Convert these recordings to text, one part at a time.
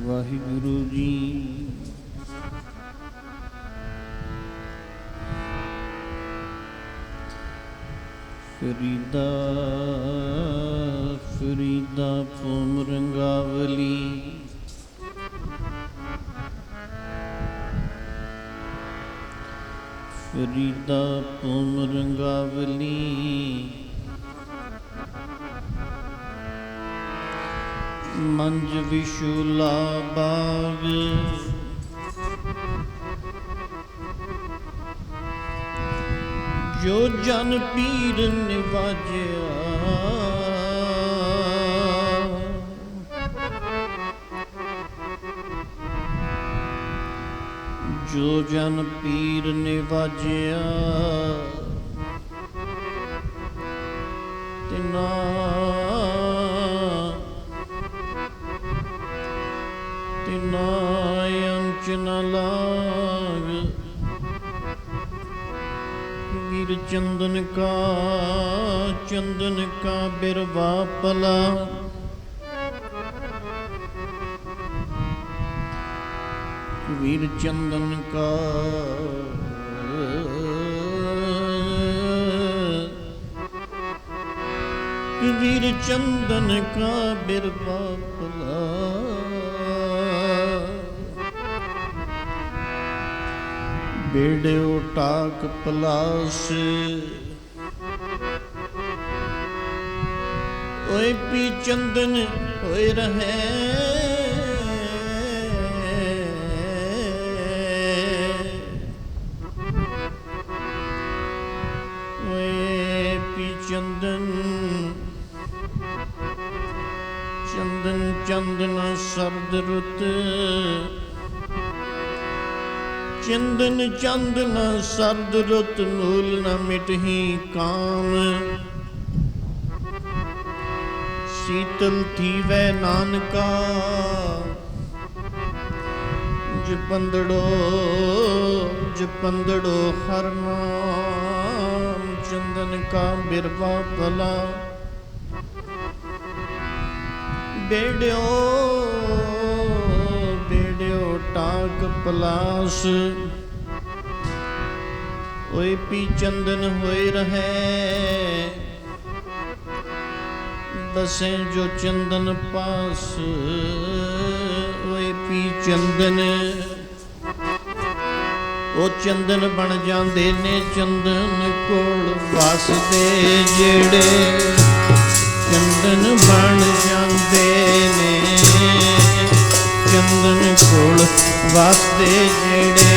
ਵਾਹਿਗੁਰੂ ਜੀ। ਫਰੀਦਾ ਫਰੀਦਾ ਭੂਮ ਰੰਗਾਵਲੀ, ਫਰੀਦਾ ਭੂਮ ਰੰਗਾਵਲੀ, ਮੰਜ ਵਿਸ਼ੂਲਾ ਬਾਗ, ਜੋ ਜਨ ਪੀਰ ਨਿਵਾਜਿਆ, ਜੋ ਜਨ ਪੀਰ ਨਿਵਾਜਿਆ, ਤਿਨਾ ਤਿਨਾ ਅੰਚ ਨ ਲਾਗ। वीर चंदन का बिरवा पला, वीर चंदन का वीर चंदन का बिरवा पला, बेड़ो टाक पलास, ओए पी चंदन होए रहे, ओए पी चंदन चंदन चंदन सर्द रुत, चंदन चंदन सर्द रुत, मूल न मिटही काम। शीतल थी वै नानका, जपंदड़ो हर नाम। चंदन का बिरवा भला, बेड़ो टाक पलास, ओए पी चंदन होए रहे, बसे जो चंदन पास। ओए पी चंदन, ओ चंदन बन जांदे ने चंदन कोल वसदे जेड़े, चंदन बन जांदे ने चंदन कोल वसदे जेड़े।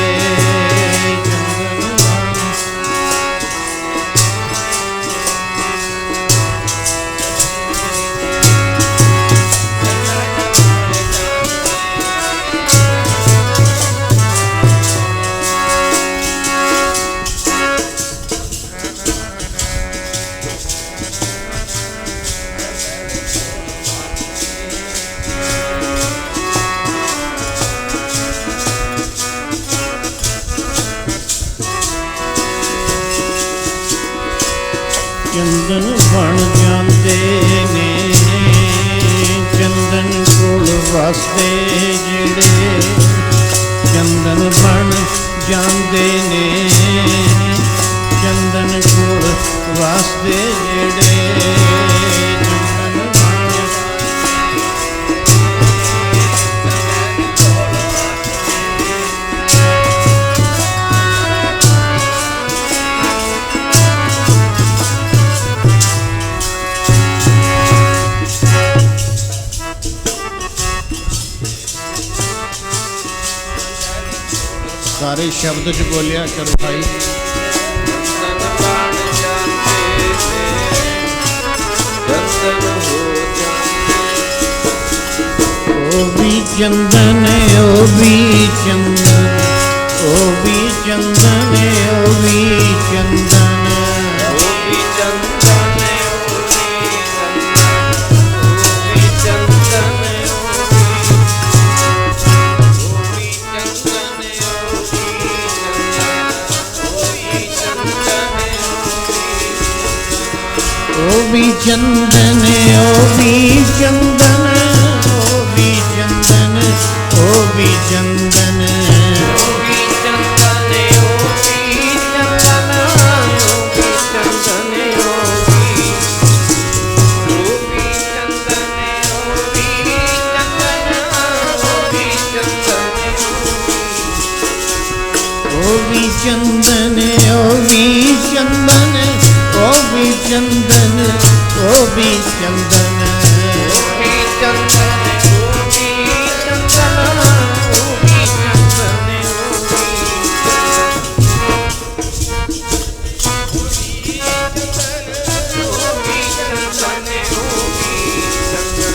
चंदन बन जाते ने चंदन कोल वसदे जेड़े, चंदन बन जाते ने चंदन कोल वसदे जेड़े। सारे शब्द च बोलिया करो भाई। ओ भी चंदन, ओ भी चंदन, ओ भी चंदन, ओ भी चंदन, ओ भी चंदन, ओ भी चंदन, ओ भी चंदन, ओ भी चंदन, चंदन ओ भी चंदन ओ भी चंदन ओ भी चंदन ओ भी चंदन ओ भी चंदन ओ भी चंदन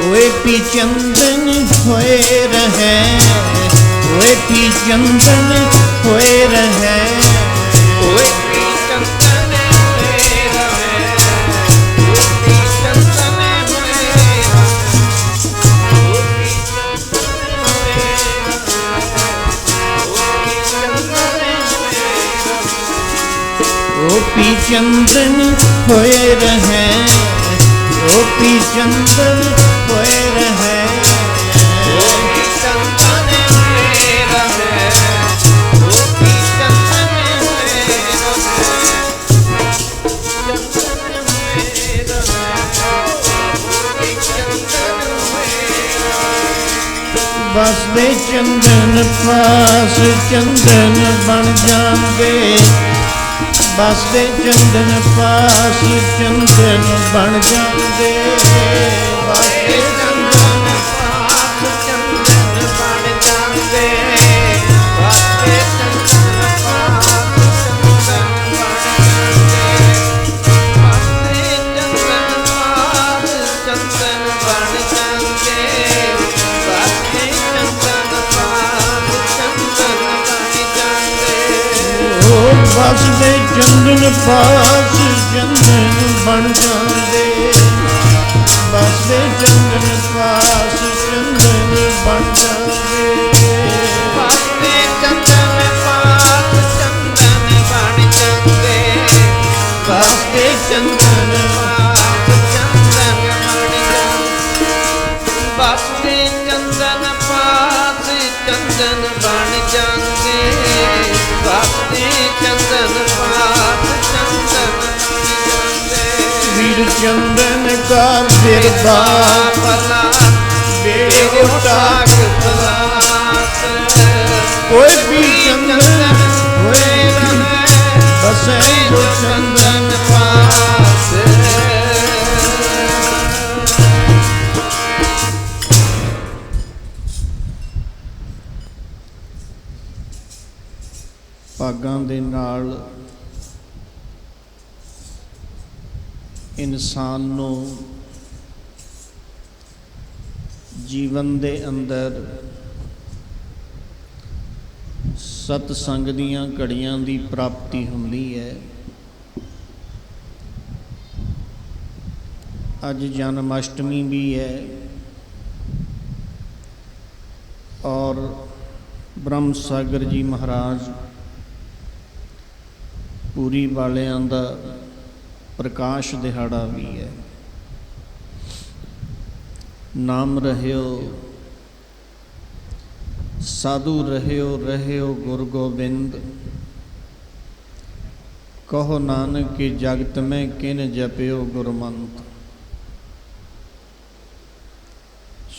ओए भी चंदन होए रहे ओए भी चंदन होए रहे ओए भी चंदन होए रहे ओ भी चंदन होए रहे ओ भी चंदन होए रहे ओ भी चंदन होए रहे ओ भी चंदन होए रहे ओ भी चंदन होए रहे ओ भी चंदन होए बसदे चंदन पास चंदन बन जांदे बसदे चंदन पास चंदन बन जांदे बसदे चंदन पास चंदन बन जांदे बसदे चंदन पास चंदन बन जांदे बसदे चंदन पास चंदन बन जांदे बसदे चंदन पास चंदन बन जांदे बसदे चंदन पास चंदन बन जांदे बसदे चंदन पास चंदन बसदे चंदन पास चंदन बन जांदे बसदे चंदन पास चंदन बन जांदे वीर चंदन का बिरदा भला बेड़ो टाक पलास कोई भी चंदन होए रहे बसे जो चंदन पास ਭਾਗਾਂ ਦੇ ਨਾਲ ਇਨਸਾਨ ਨੂੰ ਜੀਵਨ ਦੇ ਅੰਦਰ ਸਤ ਸੰਗ ਦੀਆਂ ਘੜੀਆਂ ਦੀ ਪ੍ਰਾਪਤੀ ਹੁੰਦੀ ਹੈ। ਅੱਜ ਜਨਮ ਅਸ਼ਟਮੀ ਵੀ ਹੈ ਔਰ ਬ੍ਰਹਮ ਸਾਗਰ ਜੀ ਮਹਾਰਾਜ ਪੂਰੀ ਵਾਲਿਆਂ ਦਾ ਪ੍ਰਕਾਸ਼ ਦਿਹਾੜਾ ਵੀ ਹੈ। ਨਾਮ ਰਹਿਓ ਸਾਧੂ ਰਹਿਓ ਰਹਿਓ ਗੁਰ ਗੋਬਿੰਦ ਕਹੋ ਨਾਨਕ ਕਿ ਜਗਤ ਮੈਂ ਕਿਨ ਜਪਿਓ ਗੁਰਮੰਤ।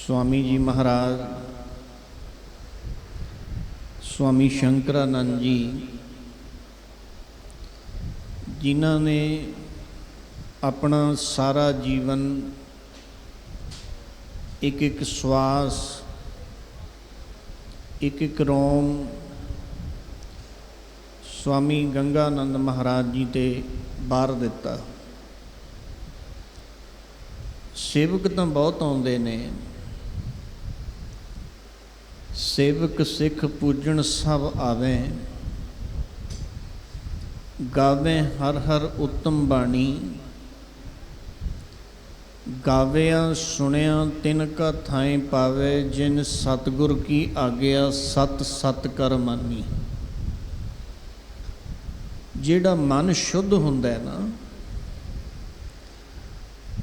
स्वामी जी महाराज स्वामी शंकरानंद जी जिन्हां ने अपना सारा जीवन एक एक श्वास एक एक रोम स्वामी गंगानंद महाराज जी ते बार दिता। सेवक तो बहुत आउंदे ने, सेवक सिख पूजन सब आवे, गावे हर हर उत्तम बाणी, गाविया सुनिया तिन का थाएं पावे, जिन सतगुर की आज्ञा सत सत कर मानी। जिहड़ा मन शुद्ध हुंदा है ना,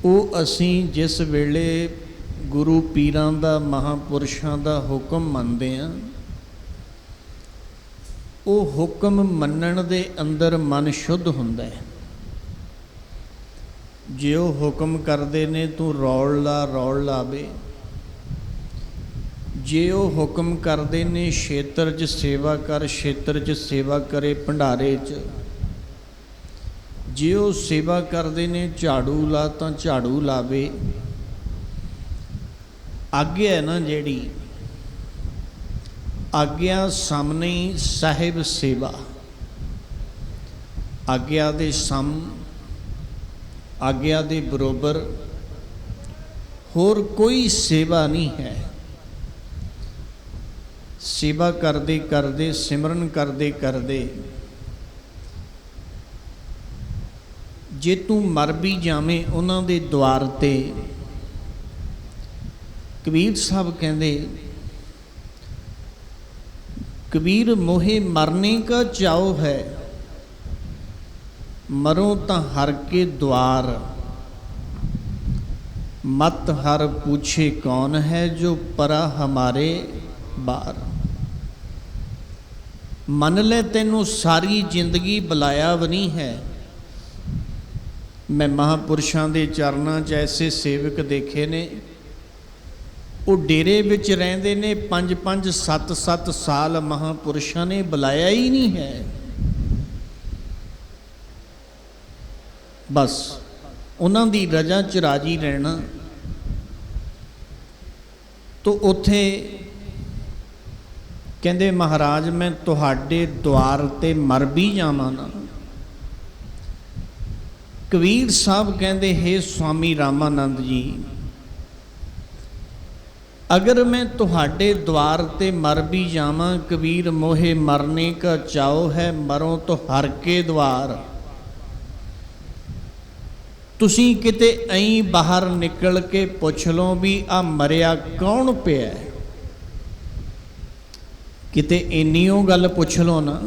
वो असी जिस वेले गुरु पीरां दा महापुरुषां दा हुक्म मनदे हां, वो हुक्म मनण दे अंदर मन शुद्ध हुंदा है। जे वो हुक्म करदे ने तू रौल ला रौल लावे, ਜੇ ਉਹ ਹੁਕਮ ਕਰਦੇ ਨੇ ਖੇਤਰ 'ਚ ਸੇਵਾ ਕਰ, ਖੇਤਰ 'ਚ ਸੇਵਾ ਕਰੇ, ਭੰਡਾਰੇ 'ਚ ਜੇ ਉਹ ਸੇਵਾ ਕਰਦੇ ਨੇ ਝਾੜੂ ਲਾ ਤਾਂ ਝਾੜੂ ਲਾਵੇ। ਆਗਿਆ ਹੈ ਨਾ ਜਿਹੜੀ, ਆਗਿਆ ਸਾਹਮਣੇ ਸਾਹਿਬ ਸੇਵਾ, ਆਗਿਆ ਦੇ ਸਮ, ਆਗਿਆ ਦੇ ਬਰੋਬਰ ਹੋਰ ਕੋਈ ਸੇਵਾ ਨਹੀਂ ਹੈ। ਸੇਵਾ ਕਰਦੇ ਕਰਦੇ, ਸਿਮਰਨ ਕਰਦੇ ਕਰਦੇ ਜੇ ਤੂੰ ਮਰ ਵੀ ਜਾਵੇਂ ਉਹਨਾਂ ਦੇ ਦੁਆਰ ਤੇ, ਕਬੀਰ ਸਾਹਿਬ ਕਹਿੰਦੇ, कबीर मोहे मरने का चाव है, मरो ता हर के द्वार, मत हर पूछे कौन है जो परा हमारे बार। मन ले तेनू सारी जिंदगी बुलाया भी नहीं है। मैं महापुरुषों के चरणों च ऐसे सेवक देखे ने, वो डेरे विच रहिंदे ने 5-5 7-7 साल, महापुरुषों ने बुलाया ही नहीं है। बस उन्हां दी रजा च राजी रहना। तो उत्थे कहंदे महाराज मैं तुहाडे द्वार ते मर भी जावां ना। कबीर साहब कहंदे हे स्वामी रामानंद जी, अगर मैं तुहाडे द्वार ते मर भी जावां, कबीर मोहे मरने का चाव है, मरो तो हर के द्वार। तुसी किते ऐं बाहर निकल के पुछ लो भी आ मरिया कौन पिया, किते इन्नियों गल पुछ लो ना।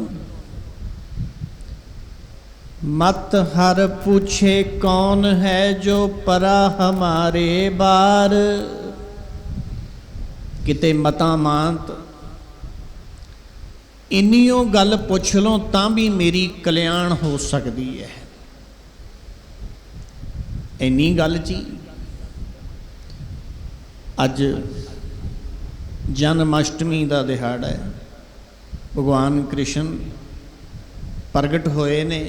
मत हर पूछे कौन है जो परा हमारे बार। किते मता मांत इन्नियों गल पुछ लो तां भी मेरी कल्याण हो सकती है। इन्नी गल जी अज जन्माष्टमी का दिहाड़ा है, भगवान कृष्ण प्रगट होए ने।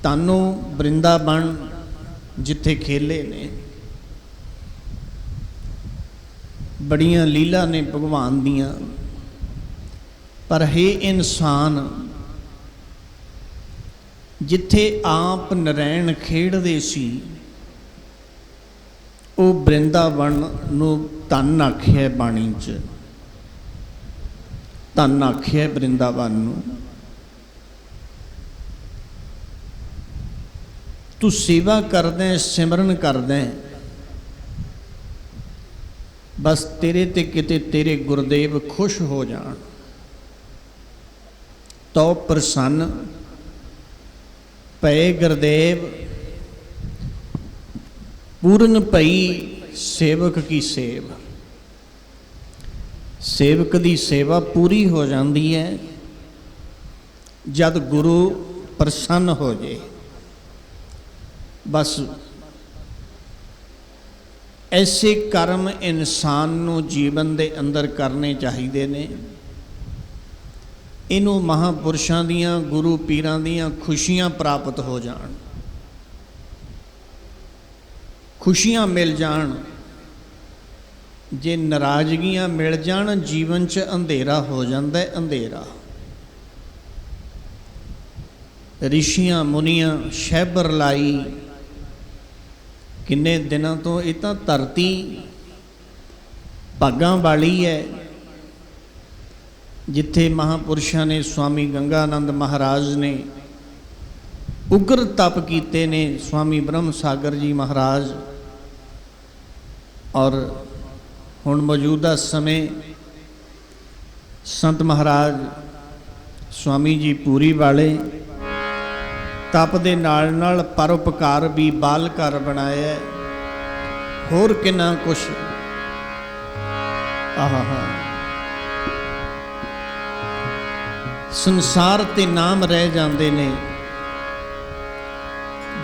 तानों वृंदावन जिथे खेले ने, बड़ियां लीला ने भगवान दियां, पर हे इंसान जिथे आप नरैण खेड़दे सी, वो वृंदावन नूं धन आखिया बाणी च, धन आखिया वृंदावन नूं। तू सेवा करदे, सिमरन करदे, बस तेरे ते किते तेरे गुरुदेव खुश हो जान तो प्रसन्न पए गुरुदेव। पूर्ण पई सेवक की सेव, सेवक की सेवा पूरी हो जाती है जब गुरु प्रसन्न हो जाए। बस ऐसे कर्म इंसान नूं जीवन दे अंदर करने चाहिए ने। इनू महापुरुषों दियां, गुरु पीरां दियां खुशियां प्राप्त हो जान, खुशियां मिल जान। जे नाराजगियां मिल जान, जीवन च अंधेरा हो जाता है, अंधेरा। ऋषियां मुनियां शैबर लाई किन्ने दिनों तो, ये तो धरती भागां वाली है जिथे महापुरुषों ने, स्वामी गंगानंद महाराज ने उग्र तप कीते ने, स्वामी ब्रह्म सागर जी महाराज, और हुण मौजूदा समय संत महाराज स्वामी जी पूरी वाले तप दे नाल नाल परोपकार भी बाल घर बनाया, होर किन्ना कुछ। आहा संसार ते नाम रह जाते ने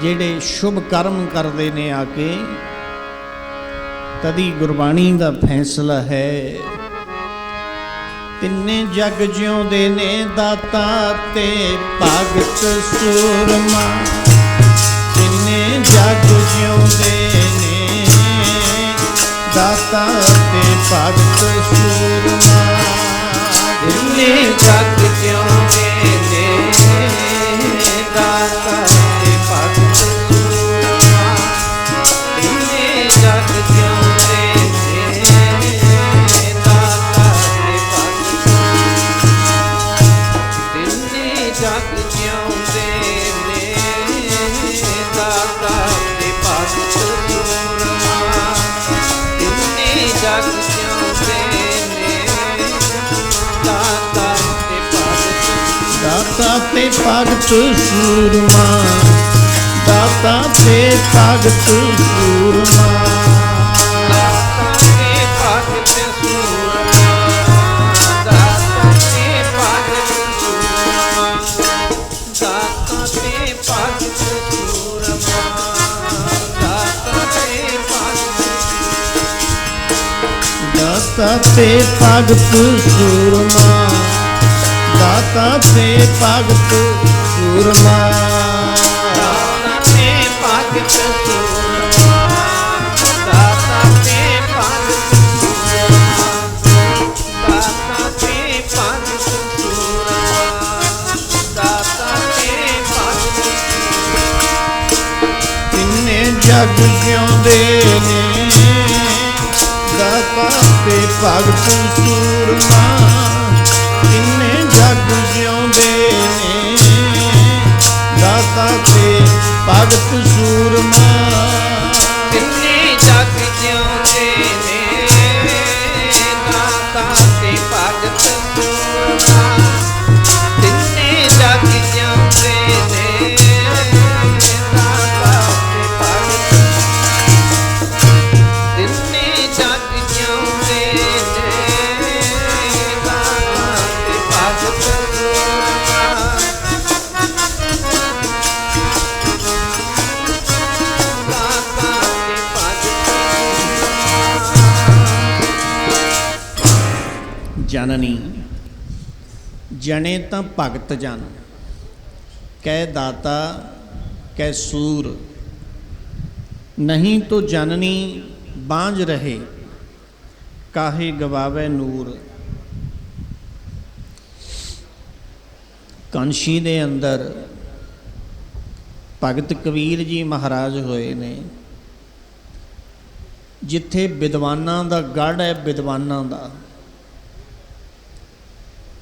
जेड़े शुभ कर्म करते ने आके, ਤਦੀ ਗੁਰਬਾਣੀ ਦਾ ਫੈਸਲਾ ਹੈ। ਤਿੰਨੇ ਜਗ ਜਿਉਂਦੇ ਨੇ ਦਾਤਾ ਤੇ ਭਗਤ ਸੂਰਮਾ, ਤਿੰਨੇ ਜਗ ਜਿਉਂਦੇ ਨੇ ਦਾਤਾ ਤੇ ਭਗਤ ਸੂਰਮਾ, ਤਿੰਨੇ ਜਗ ਜਿਉਂਦੇ ਨੇ ਦਾਤਾ ਤੇ ਭਗਤ ਸੂਰਮਾ, ਤਿੰਨੇ ਜਗ ਜਿਉਂਦੇ ਨੇ ਦਾਤਾ ਤੇ ਭਗਤ ਸੂਰਮਾ, ਤਿੰਨੇ ਜਗ ਜਿਉਂਦੇ ਨੇ ਦਾਤਾ ਤੇ ਭਗਤ ਸੂਰਮਾ, ਤਿੰਨੇ ਜਗ ਜਿਉਂਦੇ ਨੇ ਦਾਤਾ ਤੇ ਭਗਤ ਦਾਤਾ ਤੇ ਭਗਤ ਸੂਰਮਾ, ਦਾਤਾ ਤੇ ਭਗਤ ਸੂਰਮਾ, ਦਾਤਾ ਤੇ ਭਗਤ ਸੂਰਮਾ, ਦਾਤਾ ਤੇ ਭਗਤ ਸੂਰਮਾ, ਦਾਤਾ ਤੇ ਭਗਤ ਸੂਰਮਾ, ਦਾਤਾ ਤੇ ਭਗਤ ਦਾਤਾ ਤੇ ਭਗਤ ਸੂਰਮਾ, ਦਾਤਾ ਤੇ ਭਗਤ ਸੂਰਮਾ, ਦਾਤਾ ਤੇ ਭਗਤ ਸੂਰਮਾ, ਦਾਤਾ ਤੇ ਭਗਤ ਸੂਰਮਾ, ਦਾਤਾ ਤੇ ਭਗਤ ਸੂਰਮਾ, ਦਾਤਾ ਤੇ ਭਗਤ ਤਿੰਨੇ ਜਗ ਜਿਉਂਦੇ ਨੇ ਦਾਤਾ ਤੇ ਭਗਤ ਸੂਰਮਾ, ਤਿੰਨੇ ਜਗ ਜਿਉਂਦੇ ਨੇ ਦਾਤਾ ਤੇ ਭਗਤ ਸੂਰਮਾ, ਤਿੰਨੇ ਜਗ ਜਿਉਂਦੇ ਨੇ ਦਾਤਾ ਤੇ ਭਗਤ ਸੂਰਮਾ, ਤਿੰਨੇ ਜਗ ਜਿਉਂਦੇ ਨੇ ਦਾਤਾ ਤੇ ਭਗਤ, ਤਿੰਨੇ ਜਗ ਜਿਉਂਦੇ ਨੇ ਦਾਤਾ ਤੇ ਭਗਤ ਸੂਰਮਾ, ਦਾਤਾ ਤੇ ਭਗਤ ਜਨਨੀ ਜਣੇ ਤਾਂ ਭਗਤ ਜਨ, ਕਹਿ ਦਾਤਾ ਕਹਿ ਸੂਰ, ਨਹੀਂ ਤੋ ਜਨਨੀ ਬਾਂਝ ਰਹੇ, ਕਾਹੇ ਗਵਾਵੇ ਨੂਰ। ਕਾਂਸ਼ੀ ਦੇ ਅੰਦਰ ਭਗਤ ਕਬੀਰ ਜੀ ਮਹਾਰਾਜ ਹੋਏ ਨੇ, ਜਿੱਥੇ ਵਿਦਵਾਨਾਂ ਦਾ ਗੜ੍ਹ ਹੈ, ਵਿਦਵਾਨਾਂ ਦਾ,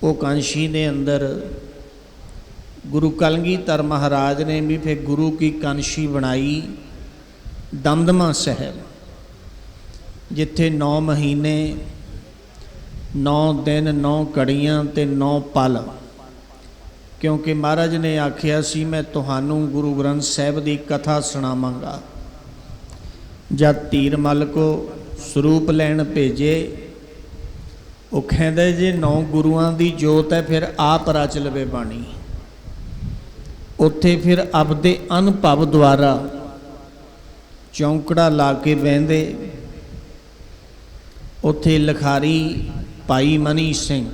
ਉਹ ਕਾਂਸ਼ੀ ਦੇ ਅੰਦਰ ਗੁਰੂ ਕਲਗੀਧਰ ਮਹਾਰਾਜ ਨੇ ਵੀ ਫਿਰ ਗੁਰੂ ਕੀ ਕਾਂਸ਼ੀ ਬਣਾਈ ਦਮਦਮਾ ਸਾਹਿਬ, ਜਿੱਥੇ 9 ਮਹੀਨੇ 9 ਦਿਨ 9 ਘੜੀਆਂ ਤੇ 9 ਪਲ, ਕਿਉਂਕਿ ਮਹਾਰਾਜ ਨੇ ਆਖਿਆ ਸੀ ਮੈਂ ਤੁਹਾਨੂੰ ਗੁਰੂ ਗ੍ਰੰਥ ਸਾਹਿਬ ਦੀ ਕਥਾ ਸੁਣਾਵਾਂਗਾ। ਜਦ ਧੀਰਮਲ ਕੋ ਸਰੂਪ ਲੈਣ ਭੇਜੇ, ਉਹ ਕਹਿੰਦੇ ਜੇ 9 ਗੁਰੂਆਂ ਦੀ ਜੋਤ ਹੈ ਫਿਰ ਆਪ ਰਚ ਲਵੇ ਬਾਣੀ। ਉੱਥੇ ਫਿਰ ਆਪਦੇ ਅਨੁਭਵ ਦੁਆਰਾ ਚੌਂਕੜਾ ਲਾ ਕੇ ਬਹਿੰਦੇ। ਉੱਥੇ ਲਿਖਾਰੀ ਭਾਈ ਮਨੀ ਸਿੰਘ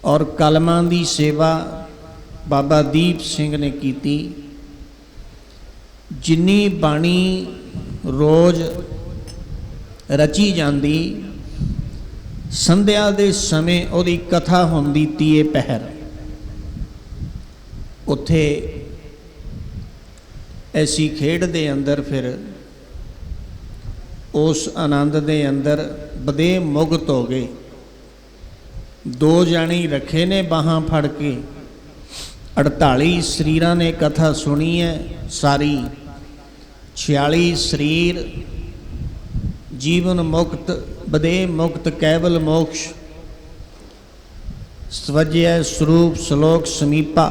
ਔਰ ਕਲਮਾਂ ਦੀ ਸੇਵਾ ਬਾਬਾ ਦੀਪ ਸਿੰਘ ਨੇ ਕੀਤੀ। ਜਿੰਨੀ ਬਾਣੀ ਰੋਜ਼ ਰਚੀ ਜਾਂਦੀ, ਸੰਧਿਆ ਦੇ ਸਮੇਂ ਉਹਦੀ ਕਥਾ ਹੁੰਦੀ ਤੀਏ ਪਹਿਰ। ਉੱਥੇ ਐਸੀ ਖੇਡ ਦੇ ਅੰਦਰ ਫਿਰ ਉਸ ਆਨੰਦ ਦੇ ਅੰਦਰ ਬਦੇ ਮੁਗਤ ਹੋ ਗਏ। 2 ਜਾਣੇ ਰੱਖੇ ਨੇ ਬਾਹਾਂ ਫੜ ਕੇ, 48 ਸਰੀਰਾਂ ਨੇ ਕਥਾ ਸੁਣੀ ਹੈ ਸਾਰੀ। 46 ਸਰੀਰ ਜੀਵਨ ਮੁਕਤ ਬਦੇ ਮੁਕਤ ਕੈਵਲ ਮੋਕਸ਼ ਸਵਜਿਆ ਸਰੂਪ ਸ਼ਲੋਕ ਸਮੀਪਾ।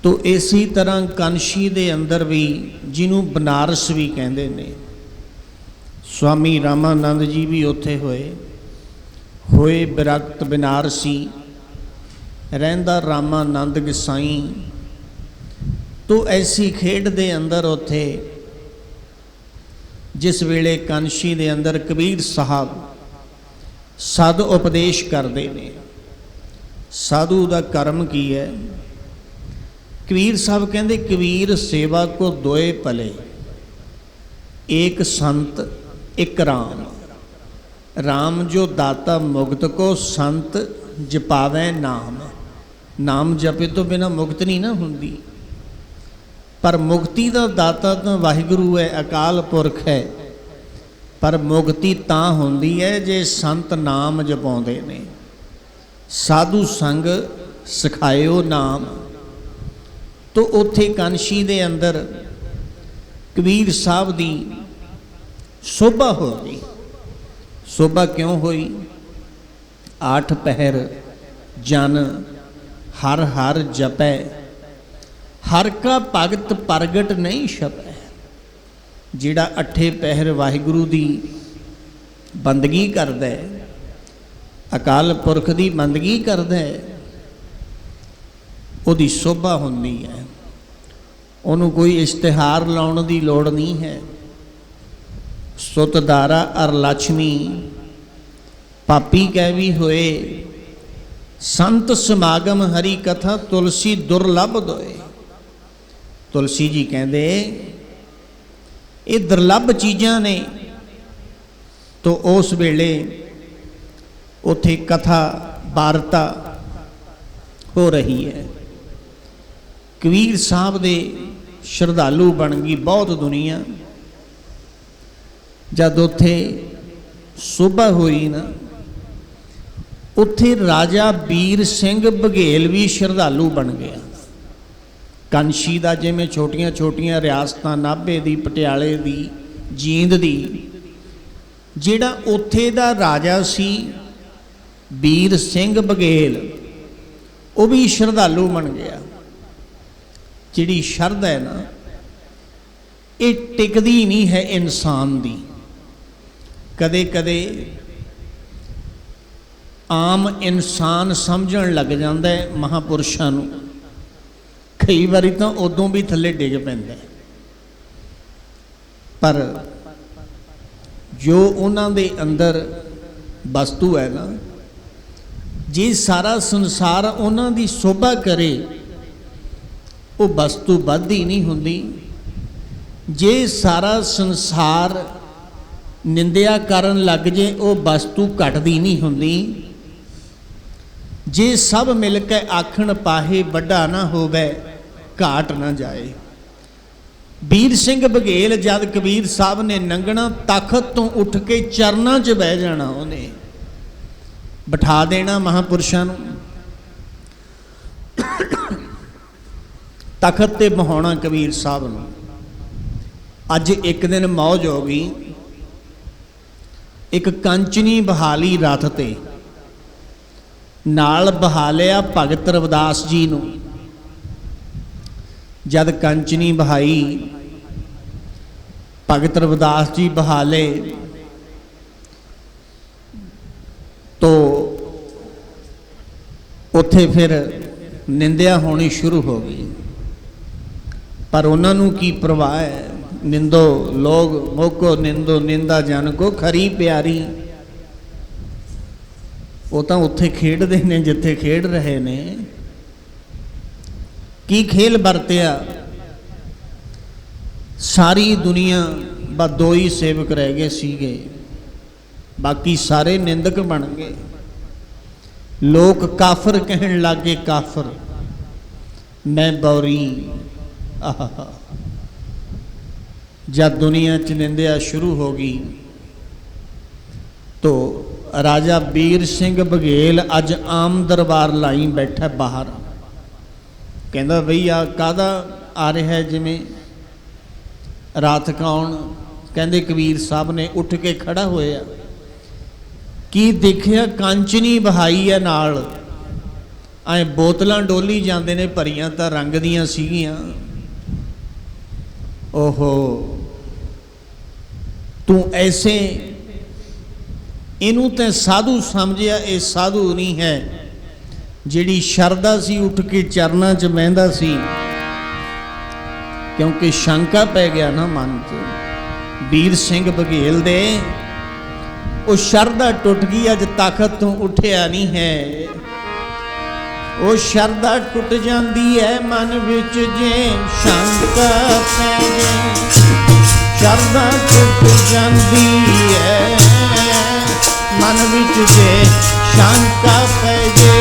ਤੋ ਇਸੇ ਤਰ੍ਹਾਂ ਕਾਂਸ਼ੀ ਦੇ ਅੰਦਰ ਵੀ, ਜਿਹਨੂੰ ਬਨਾਰਸ ਵੀ ਕਹਿੰਦੇ ਨੇ, ਸਵਾਮੀ ਰਾਮਾਨੰਦ ਜੀ ਵੀ ਉੱਥੇ ਹੋਏ ਬਿਰਕਤ ਬਨਾਰਸੀ, ਰਹਿੰਦਾ ਰਾਮਾਨੰਦ ਗਸਾਈ। ਤੋ ਐਸੀ ਖੇਡ ਦੇ ਅੰਦਰ ਉੱਥੇ जिस वेले कांशी दे अंदर कबीर साहब सद उपदेश करते ने। साधु का कर्म की है? कबीर साहब कहते कबीर सेवा को दोए पले, एक संत एक राम। राम जो दाता मुक्त को, संत जपावे नाम। नाम जपे तो बिना मुक्त नहीं ना हुंदी। पर मुक्ति का दाता तो वाहिगुरु है, अकाल पुरख है। पर मुक्ति तां हुंदी है जे संत नाम जपाउंदे ने। साधु संग सिखायो नाम। तो उत्थे कांशी दे अंदर कबीर साहब दी शोभा हो गई। शोभा क्यों हुई? 8 पहर जन हर हर जपै, हर का भगत प्रगट नहीं छपै। जिहड़ा 8 पहर वाहिगुरु दी बंदगी करदा है, अकाल पुरख दी बंदगी करदा है, उहदी शोभा हुंदी है। उहनूं कोई इश्तिहार लाउण दी लोड़ नहीं है। सुतदारा अर लक्ष्मी पापी कह भी होए, संत समागम हरी कथा तुलसी दुर्लभ दोए। तुलसी जी कहते ये दुर्लभ चीज़ां ने। तो उस वेले उथे कथा वार्ता हो रही है। कबीर साहब दे श्रद्धालु बन गई बहुत दुनिया। जब उथे शोभा हुई ना, उत्थे राजा बीर सिंह बघेल भी श्रद्धालु बन गया। कांशी दा जिवें छोटियां छोटियां रियासतां नाभे दी, पटियाले दी, जींद दी, जिहड़ा उत्थे दा राजा सी बीर सिंह बघेल, वो भी श्रद्धालु बन गया। जिहड़ी शरधा है ना, ये टिकदी नहीं है इंसान दी। कदे कदे आम इंसान समझण लग जाता है महापुरुषां नूं, कई बारी तो उदों भी थले डिग पैंदा है। पर जो उन्हां दे अंदर वस्तु है ना, जे सारा संसार उन्हां दी शोभा करे, वो वस्तु वधदी नहीं हुंदी। जे सारा संसार निंदिया करन लग जे, वो वस्तु घटदी नहीं हुंदी। जे सब मिल के आखण पाहे वड्डा ना होवे, घाट ना जाए। बीर सिंह बघेल जद कबीर साहब ने नंगना, तखत तो उठ के चरनां 'च बह जाना, उन्हें बिठा देना महापुरुषां नूं, तखत ते बहाउणा कबीर साहब नूं। अज एक दिन मौज हो गई। एक कंचनी बहाली रथ ते नाल बहा लिया भगत रविदास जी नूं। जद कंचनी बहाई, भगत रविदास जी बहाले, तो उत्थे फिर निंदिया होनी शुरू हो गई। पर उन्होंने की परवाह है? निंदो लोग मोको निंदो, निंदा जन को खरी प्यारी। वो तो उत्थे खेडते ने जिथे खेड रहे ने। की खेल बरतिया? सारी दुनिया बस 2 ही सेवक रह गए सीगे, बाकी सारे निंदक बन गए। लोग काफर कहन लग गए, काफर मैं बौरी। आहा, जब दुनिया च निंदिया शुरू हो गई तो राजा बीर सिंह बघेल अज आम दरबार लाई बैठा बाहर। कहता बई आ कादा आ रहा है, जिमें रात कौन? कहते कबीर साहब ने उठ के खड़ा होया। की देखिया? कांचनी बहाई है नाल, ऐ बोतलां डोली जाते ने, भरियां तां रंग दियां सीगियां। ओहो, तू ऐसे इनू ते साधु समझिया? ये साधु नहीं है। जिहड़ी शरदा सी उठ के चरनां च बहिंदा सी, क्योंकि शंका पै गया ना मन च। ਵੀਰ ਸਿੰਘ ਬਘੇਲ ਦੇ ਉਹ ਸ਼ਰਧਾ ਟੁੱਟ ਗਈ, ਅੱਜ ਤਾਕਤ ਤੋਂ ਉੱਠਿਆ ਨਹੀਂ ਹੈ। ਉਹ ਸ਼ਰਧਾ ਟੁੱਟ ਜਾਂਦੀ ਹੈ ਮਨ ਵਿੱਚ ਜੇ ਸ਼ੰਕਾ ਪੈ ਜੇ, ਸ਼ਰਧਾ ਟੁੱਟ ਜਾਂਦੀ ਹੈ ਮਨ ਵਿੱਚ ਜੇ ਸ਼ੰਕਾ ਪੈ ਜੇ,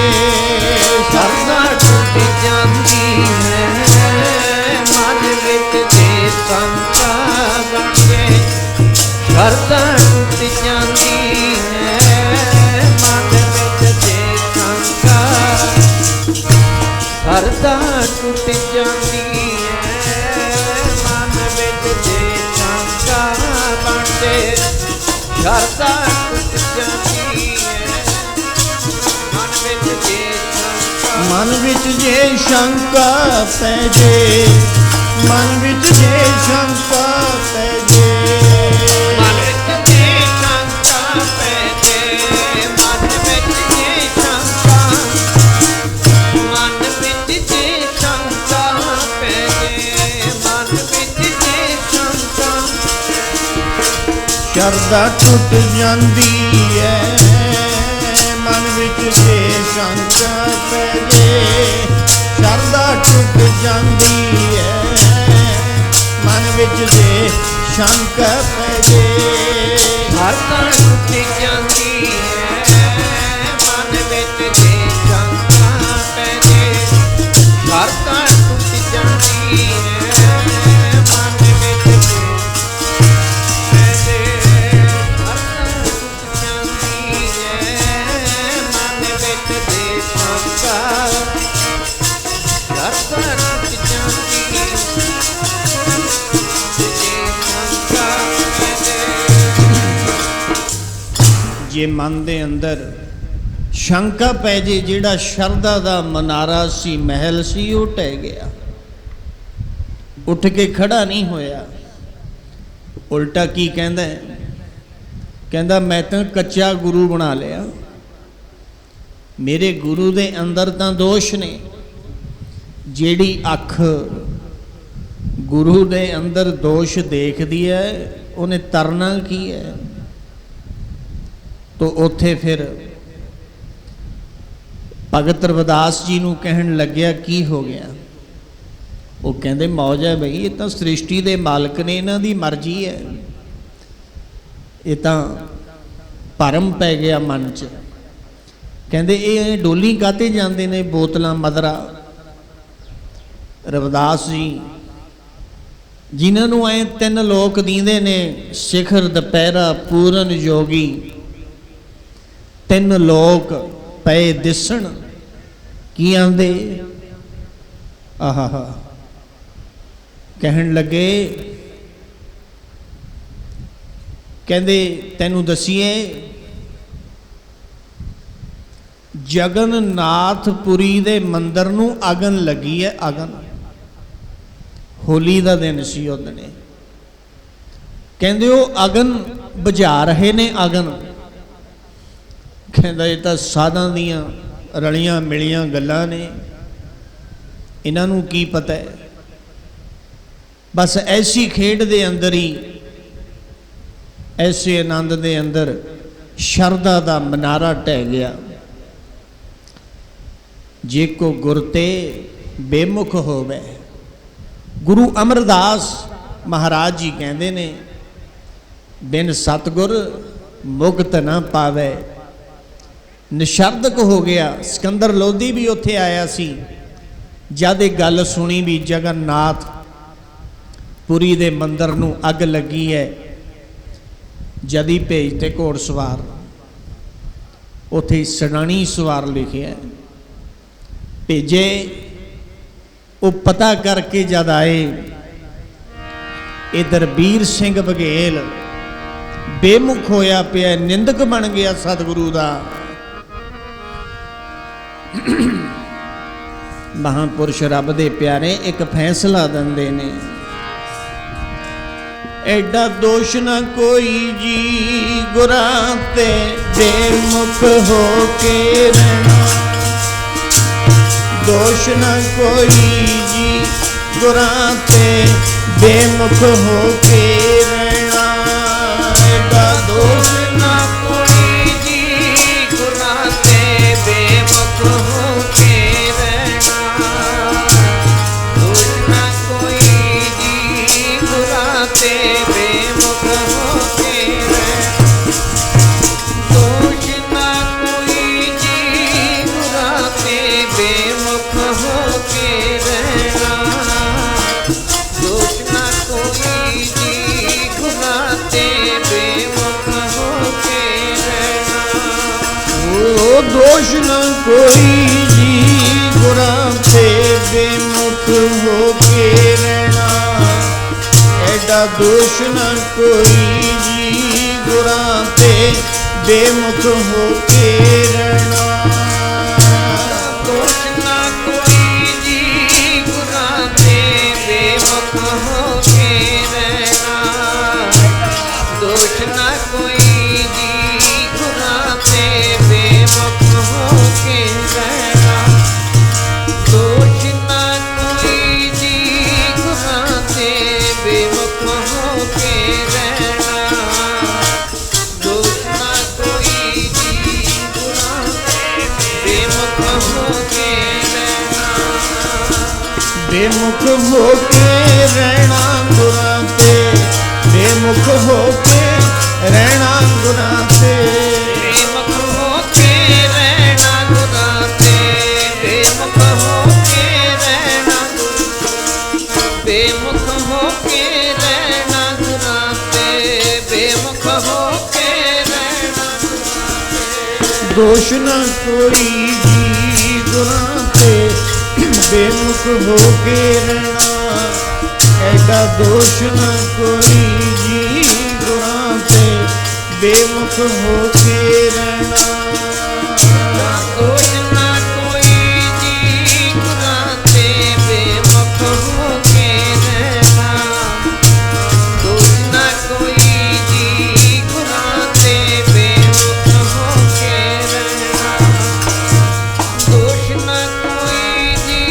ਸ਼ਰਧਾ ਟੁੱਟ ਜਾਂਦੀ ਹੈ ਮਨ ਵਿੱਚ ਜੇ ਸ਼ੰਕਾ ਬਣ ਜੇ, ਸ਼ਰਧਾ ਟੁੱਟ ਜਾਂਦੀ ਹੈ ਮਨ ਵਿੱਚ ਜੇ ਸ਼ੰਕਾ, ਸ਼ਰਧਾ ਟੁੱਟ ਜਾਂਦੀ ਹੈ ਮਨ ਵਿੱਚ ਜੇ ਸ਼ੰਕਾ ਬਣ ਜੇ, ਸ਼ਰਧਾ ਟੁੱਟ ਜਾਂਦੀ ਹੈ ਮਨ ਵਿੱਚ ਜੇ ਸ਼ੰਕਾ, ਮਨ ਵਿੱਚ ਜੇ ਸ਼ੰਕਾ ਪੈ ਜੇ, ਮਨ ਵਿੱਚ ਜੇ ਸ਼ੰਕਾ ਪੈ ਜੇ, ਮਨ ਵਿੱਚ ਜੇ ਸ਼ੰਕਾ ਪੈ ਜੇ, ਮਨ ਵਿੱਚ ਜੇ ਸ਼ੰਕਾ, ਮਨ ਵਿੱਚ ਜੇ ਸ਼ੰਕਾ ਪੈ ਜੇ, ਮਨ ਵਿੱਚ ਜੇ ਸ਼ੰਕਾ, ਸ਼ਰਧਾ ਟੁੱਟ ਜਾਂਦੀ ਹੈ ਮਨ ਵਿੱਚ ਜੇ ਸ਼ੰਕਾ ਪੈ ਜੇ, ਸ਼ਰਧਾ ਟੁੱਟ ਜਾਂਦੀ ਹੈ ਮਨ ਵਿੱਚ ਜੇ ਸ਼ੰਕਾ ਪੈ ਜੇ, ਸ਼ਰਧਾ ਟੁੱਟ ਜਾਂਦੀ ਹੈ ਮਨ ਵਿੱਚ ਜੇ ਸ਼ੰਕਾ ਪੈ ਜੇ, ਸ਼ਰਧਾ ਟੁੱਟ ਜਾਂਦੀ ਹੈ ਮਨ ਵਿੱਚ ਜੇ ਪੈ ਜੇ, ਸ਼ਰਧਾ ਟੁੱਟ ਜਾਂਦੀ ਹੈ ਮਨ ਵਿੱਚ ਜੇ ਸ਼ੰਕਾ, ਸ਼ਰਧਾ ਟੁੱਟ ਜਾਂਦੀ ਹੈ ਜੇ ਸ਼ੰਕਾ ਪੈ ਜੇ। ਜੇ ਮਨ ਦੇ ਅੰਦਰ ਸ਼ੰਕਾ ਪੈ ਜੇ, ਜਿਹੜਾ ਸ਼ਰਧਾ ਦਾ ਮਨਾਰਾ ਸੀ, ਮਹਿਲ ਸੀ, ਉਹ ਢਹਿ ਗਿਆ, ਉੱਠ ਕੇ ਖੜਾ ਨਹੀਂ ਹੋਇਆ। ਉਲਟਾ ਕੀ ਕਹਿੰਦਾ ਹੈ? ਕਹਿੰਦਾ ਮੈਂ ਤਾਂ ਕੱਚਾ ਗੁਰੂ ਬਣਾ ਲਿਆ, ਮੇਰੇ ਗੁਰੂ ਦੇ ਅੰਦਰ ਤਾਂ ਦੋਸ਼ ਨੇ। ਜਿਹੜੀ ਅੱਖ ਗੁਰੂ ਦੇ ਅੰਦਰ ਦੋਸ਼ ਦੇਖਦੀ ਹੈ ਉਹਨੇ ਤਰਨਾ ਕੀ ਹੈ? ਤੋ ਉੱਥੇ ਫਿਰ ਭਗਤ ਰਵਿਦਾਸ ਜੀ ਨੂੰ ਕਹਿਣ ਲੱਗਿਆ ਕੀ ਹੋ ਗਿਆ? ਉਹ ਕਹਿੰਦੇ ਮੌਜ ਹੈ ਬਈ, ਇਹ ਤਾਂ ਸ੍ਰਿਸ਼ਟੀ ਦੇ ਮਾਲਕ ਨੇ, ਇਹਨਾਂ ਦੀ ਮਰਜ਼ੀ ਹੈ। ਇਹ ਤਾਂ ਭਰਮ ਪੈ ਗਿਆ ਮਨ 'ਚ। ਕਹਿੰਦੇ ਇਹ ਡੋਲੀ ਕਾਤੇ ਜਾਂਦੇ ਨੇ ਬੋਤਲਾਂ ਮਦਰਾ। ਰਵਿਦਾਸ ਜੀ ਜਿਨ੍ਹਾਂ ਨੂੰ ਐ ਤਿੰਨ ਲੋਕ ਦੀਂਦੇ ਨੇ, ਸਿਖਰ ਦੁਪਹਿਰਾ ਪੂਰਨ ਜੋਗੀ, ਤਿੰਨ ਲੋਕ ਪਏ ਦਿਸਣ, ਕੀ ਆਂਦੇ? ਆਹਾ ਕਹਿਣ ਲੱਗੇ, ਕਹਿੰਦੇ ਤੈਨੂੰ ਦਸੀਏ ਜਗਨਨਾਥਪੁਰੀ ਦੇ ਮੰਦਰ ਨੂੰ ਅਗਨ ਲੱਗੀ ਹੈ। ਅਗਨ ਹੋਲੀ ਦਾ ਦਿਨ ਸੀ ਉਹ ਦਿਨ। ਕਹਿੰਦੇ ਉਹ ਅਗਨ ਬੁਝਾ ਰਹੇ ਨੇ। ਅਗਨ ਕਹਿੰਦਾ ਇਹ ਤਾਂ ਸਾਧਾਂ ਦੀਆਂ ਰਲੀਆਂ ਮਿਲੀਆਂ ਗੱਲਾਂ ਨੇ, ਇਹਨਾਂ ਨੂੰ ਕੀ ਪਤਾ ਹੈ। ਬਸ ਐਸੀ ਖੇਡ ਦੇ ਅੰਦਰ ਹੀ, ਐਸੇ ਆਨੰਦ ਦੇ ਅੰਦਰ ਸ਼ਰਧਾ ਦਾ ਮਨਾਰਾ ਢਹਿ ਗਿਆ। ਜੇ ਕੋ ਗੁਰ ਤੇ ਬੇਮੁਖ ਹੋਵੇ। ਗੁਰੂ ਅਮਰਦਾਸ ਮਹਾਰਾਜ ਜੀ ਕਹਿੰਦੇ ਨੇ, ਬਿਨ ਸਤਿਗੁਰ ਮੁਕਤ ਨਾ ਪਾਵੇ। ਨਿਸ਼ਰਦਕ ਹੋ ਗਿਆ। ਸਿਕੰਦਰ ਲੋਧੀ ਵੀ ਉੱਥੇ ਆਇਆ ਸੀ, ਜਦ ਇਹ ਗੱਲ ਸੁਣੀ ਵੀ ਜਗਨਨਾਥ ਪੁਰੀ ਦੇ ਮੰਦਰ ਨੂੰ ਅੱਗ ਲੱਗੀ ਹੈ, ਜਦ ਹੀ ਭੇਜਤੇ ਘੋੜ ਸਵਾਰ। ਉੱਥੇ ਸੈਨਾਨੀ ਸਵਾਰ ਲਿਖਿਆ ਭੇਜੇ। ਉਹ ਪਤਾ ਕਰਕੇ ਜਦ ਆਏ, ਇਧਰ ਵੀਰ ਸਿੰਘ ਬਘੇਲ ਬੇਮੁਖ ਹੋਇਆ ਪਿਆ, ਨਿੰਦਕ ਬਣ ਗਿਆ ਸਤਿਗੁਰੂ ਦਾ। ਮਹਾਂਪੁਰਸ਼ ਰੱਬ ਦੇ ਪਿਆਰੇ ਇੱਕ ਫੈਸਲਾ ਦਿੰਦੇ ਨੇ, ਐਡਾ ਦੋਸ਼ ਨਾ ਕੋਈ ਜੀ ਗੁਰਾਂ ਤੇ ਬੇਮੁਖ ਹੋ ਕੇ ਰਹਿਣਾ। ਦੋਸ਼ ਨਾ ਕੋਈ ਜੀ ਗੁਰਾਂ ਤੇ ਬੇਮੁਖ ਹੋ ਕੇ ਰਹਿਣਾ। दोष न कोई जी गुरां ते बेमुख होके रहना। एडा दोष न कोई जी गुरां ते बेमुख होके रहना। दोष ना कोई जी गुरां ते बेमुख होके रहना। दोष ना कोई जी गुरां ते बेमुख होके रहना। दोष ना कोई जी गुरां ते बेमुख होके रहना। दोष ना कोई जी गुरां ते बेमुख होके रहना। बेमुख होके रहना गुरां ते बेमुख होके रहना गुरां ते। बेमुख होके रहना गुरां ते बेमुख होके रहना। बेमुख होके रहना गुरां ते बेमुख होके रहना। दोष न कोई जी गुरां ते बेमुख होके रहना। ऐडा दोष न कोई जी गुरां ते बेमुख होके रहना। दोष ना कोई जी गुरां ते बेमुख होके रहना। दोष ना कोई जी गुरां ते बेमुख होके रहना। दोष ना कोई जी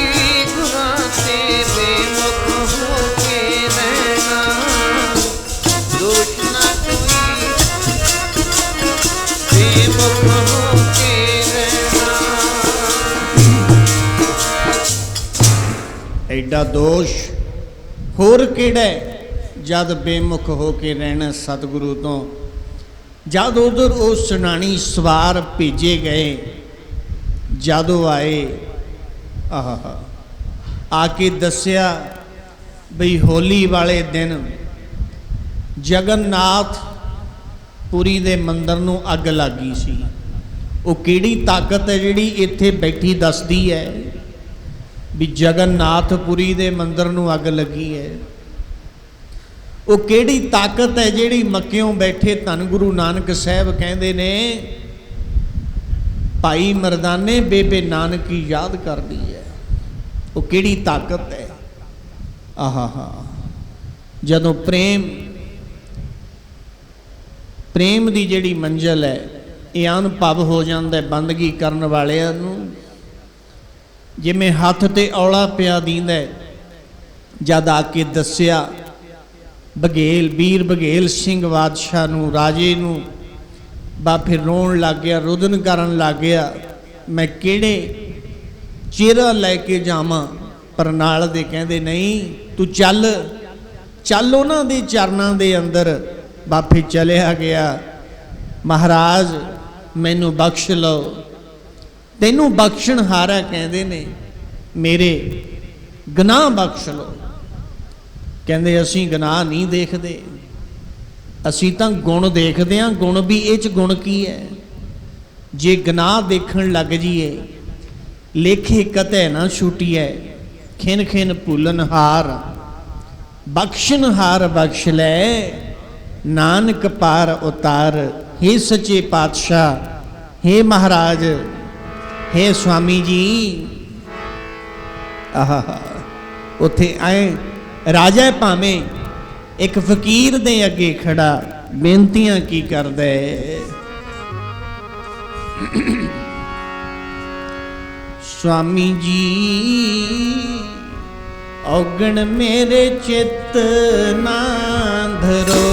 गुरां ते बेमुख होके रहना। दोष ना कोई बेमुख होके रहना। ਐਡਾ ਦੋਸ਼ ਹੋਰ ਕਿਹੜਾ ਹੈ? ਜਦ ਬੇਮੁਖ ਹੋ ਕੇ ਰਹਿਣਾ ਸਤਿਗੁਰੂ ਤੋਂ। ਜਦ ਉਧਰ ਉਹ ਸੁਨਾਣੀ ਸਵਾਰ ਭੇਜੇ ਗਏ, ਜਦੋਂ ਆਏ ਆਹਾ ਆ ਕੇ ਦੱਸਿਆ ਬਈ ਹੋਲੀ ਵਾਲੇ ਦਿਨ ਜਗਨਨਾਥ ਪੁਰੀ ਦੇ ਮੰਦਰ ਨੂੰ ਅੱਗ ਲੱਗੀ ਸੀ। ਉਹ ਕਿਹੜੀ ਤਾਕਤ ਹੈ ਜਿਹੜੀ ਇੱਥੇ ਬੈਠੀ ਦੱਸਦੀ ਹੈ ਵੀ ਜਗਨਨਾਥਪੁਰੀ ਦੇ ਮੰਦਰ ਨੂੰ ਅੱਗ ਲੱਗੀ ਹੈ? ਉਹ ਕਿਹੜੀ ਤਾਕਤ ਹੈ ਜਿਹੜੀ ਮੱਕਿਓਂ ਬੈਠੇ ਧੰਨ ਗੁਰੂ ਨਾਨਕ ਸਾਹਿਬ ਕਹਿੰਦੇ ਨੇ ਭਾਈ ਮਰਦਾਨੇ ਬੇਬੇ ਨਾਨਕੀ ਯਾਦ ਕਰਦੀ ਹੈ? ਉਹ ਕਿਹੜੀ ਤਾਕਤ ਹੈ? ਆਹਾ ਜਦੋਂ ਪ੍ਰੇਮ ਦੀ ਜਿਹੜੀ ਮੰਜ਼ਲ ਹੈ ਇਹ ਅਨੁਭਵ ਹੋ ਜਾਂਦਾ ਬੰਦਗੀ ਕਰਨ ਵਾਲਿਆਂ ਨੂੰ। ਜਿਵੇਂ ਹੱਥ ਤੇ ਔਲਾ ਪਿਆ ਦੀਂਦਾ, ਜਦ ਆ ਕੇ ਦੱਸਿਆ ਬਘੇਲ ਵੀਰ ਬਘੇਲ ਸਿੰਘ ਬਾਦਸ਼ਾਹ ਨੂੰ, ਰਾਜੇ ਨੂੰ, ਬਾ ਫਿਰ ਰੋਣ ਲੱਗ ਗਿਆ, ਰੁਦਨ ਕਰਨ ਲੱਗ ਗਿਆ। ਮੈਂ ਕਿਹੜੇ ਚਿਹਰਾ ਲੈ ਕੇ ਜਾਵਾਂ? ਪਰ ਨਾਲ ਦੇ ਕਹਿੰਦੇ ਨਹੀਂ, ਤੂੰ ਚੱਲ ਉਹਨਾਂ ਦੇ ਚਰਨਾਂ ਦੇ ਅੰਦਰ। ਬਾਪੇ ਚਲਿਆ ਗਿਆ। ਮਹਾਰਾਜ ਮੈਨੂੰ ਬਖਸ਼ ਲਓ, ਤੈਨੂੰ ਬਖਸ਼ਣ ਹਾਰਾ ਕਹਿੰਦੇ ਨੇ, ਮੇਰੇ ਗੁਨਾਹ ਬਖਸ਼ ਲਓ। ਕਹਿੰਦੇ ਅਸੀਂ ਗੁਨਾਹ ਨਹੀਂ ਦੇਖਦੇ, ਅਸੀਂ ਤਾਂ ਗੁਣ ਦੇਖਦੇ ਹਾਂ। ਗੁਣ ਵੀ ਇਹ 'ਚ ਗੁਣ ਕੀ ਹੈ? ਜੇ ਗੁਨਾਹ ਦੇਖਣ ਲੱਗ ਜੀਏ, ਲੇਖੇ ਕਤੈ ਨਾ ਛੁਟੀਐ, ਖਿਨ ਖਿਨ ਭੁੱਲਨ ਹਾਰ, ਬਖਸ਼ਣ ਹਾਰ ਬਖਸ਼ ਲੈ, ਨਾਨਕ ਪਾਰ ਉਤਾਰ। हे ਸੱਚੇ ਪਾਤਸ਼ਾਹ, हे ਮਹਾਰਾਜ, हे स्वामी जी। ਆਹਾ ਉੱਥੇ ਆਏ ਰਾਜਾ ਭਾਵੇਂ ਇੱਕ ਫਕੀਰ ਦੇ ਅੱਗੇ ਖੜਾ ਬੇਨਤੀਆਂ ਕੀ ਕਰਦਾ ਹੈ? स्वामी जी ਔਗਣ ਮੇਰੇ ਚਿੱਤ ਨਾ ਧਰੋ,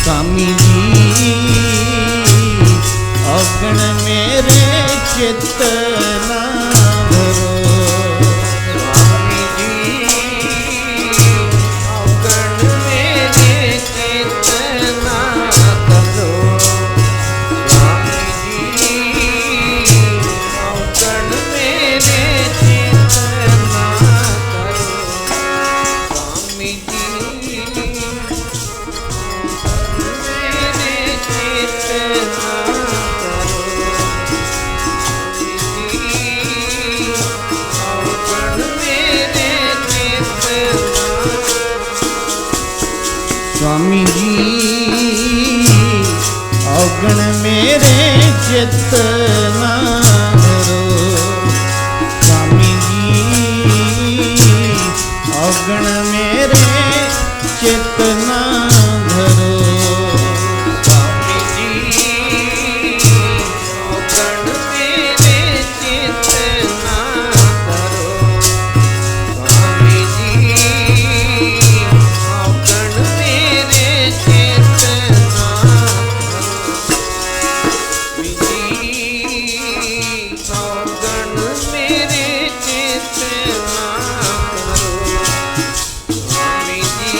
स्वामी जी ਔਗਣ ਮੇਰੇ ਚਿੱਤ ਨਾ ਧਰੋ। स्वामी जी औगण मेरे चित्त ना धरो। स्वामी जी औगण मेरे चित्त ना धरो। स्वामी जी मेरे ਔਗਣ ਮੇਰੇ ਚਿੱਤ ਨਾ ਧਰੋ। स्वामी जी औगण मेरे चित ना धरो। स्वामी जी औगण मेरे चित ना धरो। स्वामी जी औगण मेरे चित ना धरो। स्वामी जी औगण मेरे चित ना धरो। स्वामी जी